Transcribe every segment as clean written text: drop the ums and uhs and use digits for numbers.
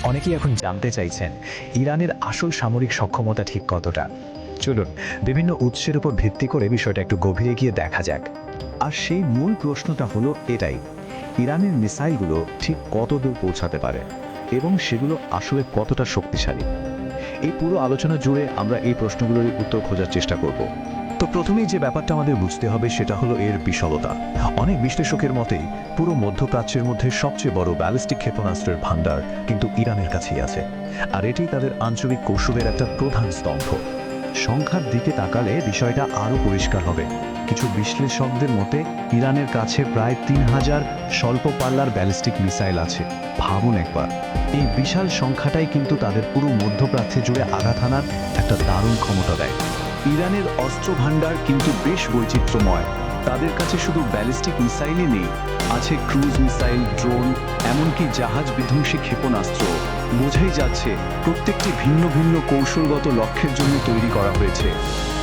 অনেকেই এখন জানতে চাইছেন ইরানের আসল সামরিক সক্ষমতা ঠিক কতটা। চলুন বিভিন্ন উৎসের উপর ভিত্তি করে বিষয়টা একটু গভীরে গিয়ে দেখা যাক। আর সেই মূল প্রশ্নটা হলো এটাই, ইরানের মিসাইলগুলো ঠিক কত দূর পৌঁছাতে পারে এবং সেগুলো আসলে কতটা শক্তিশালী। এই পুরো আলোচনা জুড়ে আমরা এই প্রশ্নগুলোর উত্তর খোঁজার চেষ্টা করব। তো প্রথমেই যে ব্যাপারটা আমাদের বুঝতে হবে সেটা হলো এর বিশালতা। অনেক বিশ্লেষকের মতেই পুরো মধ্যপ্রাচ্যের মধ্যে সবচেয়ে বড় ব্যালিস্টিক ক্ষেপণাস্ত্রের ভান্ডার কিন্তু ইরানের কাছেই আছে, আর এটি তাদের আঞ্চলিক কৌশলের একটা প্রধান স্তম্ভ। সংখ্যার দিকে তাকালে বিষয়টা আরও পরিষ্কার হবে। কিছু বিশ্লেষকদের মতে ইরানের কাছে প্রায় ৩,০০০ স্বল্প পাল্লার ব্যালিস্টিক মিসাইল আছে। ভাবুন একবার, এই বিশাল সংখ্যাটাই কিন্তু তাদের পুরো মধ্যপ্রাচ্যে জুড়ে আঘাত হানার একটা দারুণ ক্ষমতা দেয়। ইরানের অস্ত্র ভান্ডার কিন্তু বেশ বৈচিত্র্যময়। তাদের কাছে শুধু ব্যালিস্টিক মিসাইলই নেই, আছে ক্রুজ মিসাইল, ড্রোন, এমনকি জাহাজ বিধ্বংসী ক্ষেপণাস্ত্র। বোঝাই যাচ্ছে প্রত্যেকটি ভিন্ন ভিন্ন কৌশলগত লক্ষ্যের জন্য তৈরি করা হয়েছে।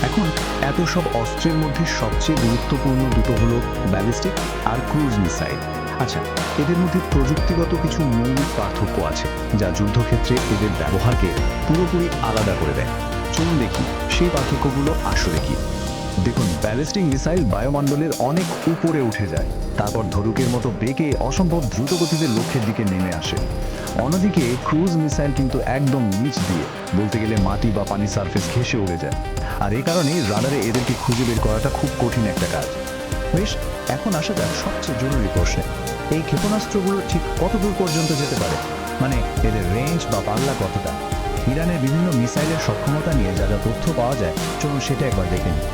এখন এত সব অস্ত্রের মধ্যে সবচেয়ে গুরুত্বপূর্ণ দুটো হলো ব্যালিস্টিক আর ক্রুজ মিসাইল। আচ্ছা, এদের মধ্যে প্রযুক্তিগত কিছু মৌলিক পার্থক্য আছে যা যুদ্ধক্ষেত্রে এদের ব্যবহারকে পুরোপুরি আলাদা করে দেয়। চলুন দেখি সেই পার্থক্যগুলো আসলে কি। দেখুন, ব্যালিস্টিক মিসাইল বায়ুমণ্ডলের অনেক উপরে উঠে যায়, তারপর ধনুকের মতো বেঁকে অসম্ভব দ্রুত গতিতে লক্ষ্যের দিকে নেমে আসে। অন্যদিকে ক্রুজ মিসাইল কিন্তু একদম নিচ দিয়ে, বলতে গেলে মাটি বা পানির সারফেস ঘেঁষে উড়ে যায়, আর এই কারণে রাডারে এদেরকে খুঁজে বের করাটা খুব কঠিন একটা কাজ। বেশ, এখন আসা যাক সবচেয়ে জরুরি প্রশ্নে, এই ক্ষেপণাস্ত্রগুলো ঠিক কত দূর পর্যন্ত যেতে পারে, মানে এদের রেঞ্জ বা পাল্লা কতটা। ইরানের বিভিন্ন মিসাইলের সক্ষমতা নিয়ে যা যা তথ্য পাওয়া যায়, চলুন সেটা একবার দেখে নিই।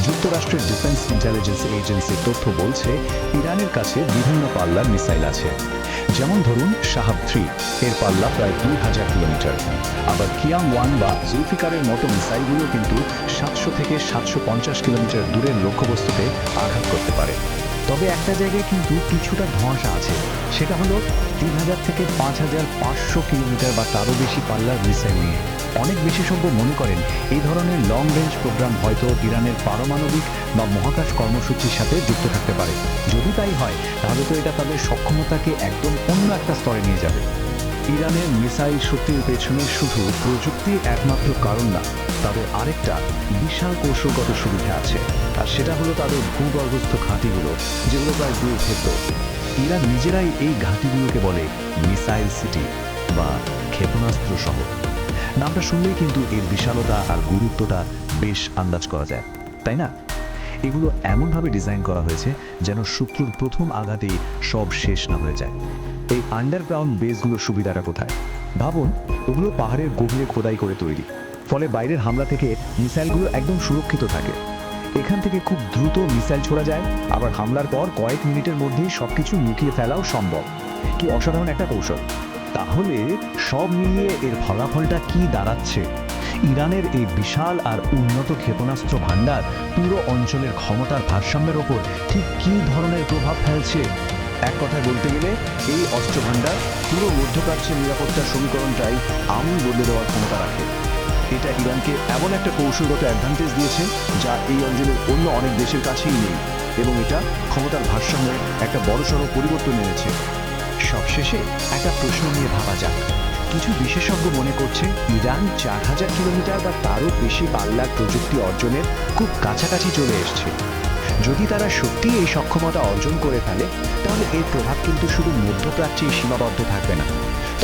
যুক্তরাষ্ট্রের ডিফেন্স ইন্টেলিজেন্স এজেন্সির তথ্য বলছে ইরানের কাছে বিভিন্ন পাল্লার মিসাইল আছে। যেমন ধরুন শাহাব 3, এর পাল্লা প্রায় ২,০০০ কিলোমিটার। আবার কিয়াম-1 বা জুলফিকারের মতো মিসাইলগুলো কিন্তু ৭০০ থেকে ৭৫০ কিলোমিটার দূরের লক্ষ্যবস্তুতে আঘাত করতে পারে। তবে একটা জায়গায় কিন্তু কিছুটা ধোঁয়াশা আছে, সেটা হলো ৩,০০০ থেকে ৫,৫০০ কিলোমিটার বা তারও বেশি পাল্লার মিসাইল নিয়ে। অনেক বিশেষজ্ঞ মনে করেন এই ধরনের লং রেঞ্জ প্রোগ্রাম হয়তো ইরানের পারমাণবিক বা মহাকাশ কর্মসূচির সাথে যুক্ত থাকতে পারে। যদি তাই হয়, তাহলে তো এটা তাদের সক্ষমতাকে একদম অন্য একটা স্তরে নিয়ে যাবে। ইরানের মিসাইল শক্তির পেছনে শুধু প্রযুক্তি একমাত্র কারণ না, তাদের আরেকটা বিশাল কৌশলগত সুবিধা আছে, আর সেটা হলো তাদের ভূগর্ভস্থ ঘাঁটিগুলো, যেগুলো প্রায় দুর্ভেদ্য। ইরান নিজেরাই এই ঘাঁটিগুলোকে বলে মিসাইল সিটি বা ক্ষেপণাস্ত্র শহর। নামটা শুনলেই কিন্তু এর বিশালতা আর গুরুত্বটা বেশ আন্দাজ করা যায়, তাই না? এগুলো এমনভাবে ডিজাইন করা হয়েছে যেন শত্রুর প্রথম আঘাতেই সব শেষ না হয়ে যায়। এই আন্ডারগ্রাউন্ড বেসগুলোর সুবিধাটা কোথায়? ভাবুন, ওগুলো পাহাড়ের গভীরে খোদাই করে তৈরি, ফলে বাইরের হামলা থেকে মিসাইলগুলো একদম সুরক্ষিত থাকে। এখান থেকে খুব দ্রুত মিসাইল ছোড়া যায়, আবার হামলার পর কয়েক মিনিটের মধ্যেই সবকিছু লুকিয়ে ফেলাও সম্ভব। কি অসাধারণ একটা কৌশল! তাহলে সব মিলিয়ে এর ফলাফলটা কি দাঁড়াচ্ছে? ইরানের এই বিশাল আর উন্নত ক্ষেপণাস্ত্র ভান্ডার পুরো অঞ্চলের ক্ষমতার ভারসাম্যের ওপর ঠিক কী ধরনের প্রভাব ফেলছে? এক কথায় বলতে গেলে এই অস্ত্র ভান্ডার পুরো মধ্যপ্রাচ্যের নিরাপত্তার সমীকরণটাই আমূল বদলে দেওয়ার ক্ষমতা রাখে। এটা ইরানকে এমন একটা কৌশলগত অ্যাডভান্টেজ দিয়েছে যা এই অঞ্চলের অন্য অনেক দেশের কাছেই নেই, এবং এটা ক্ষমতার ভারসাম্যে একটা বড়সড় পরিবর্তন এনেছে। সবশেষে একটা প্রশ্ন নিয়ে ভাবা যাক। কিছু বিশেষজ্ঞ মনে করছে ইরান ৪,০০০ কিলোমিটার বা তারও বেশি পাল্লার প্রযুক্তি অর্জনের খুব কাছাকাছি চলে এসছে। যদি তারা সত্যি এই সক্ষমতা অর্জন করে ফেলে, তাহলে এর প্রভাব কিন্তু শুধু মধ্যপ্রাচ্যেই সীমাবদ্ধ থাকবে না।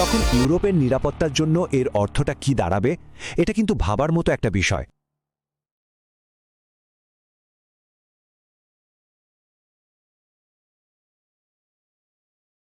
তখন ইউরোপের নিরাপত্তার জন্য এর অর্থটা কি দাঁড়াবে, এটা কিন্তু ভাবার মতো একটা বিষয়।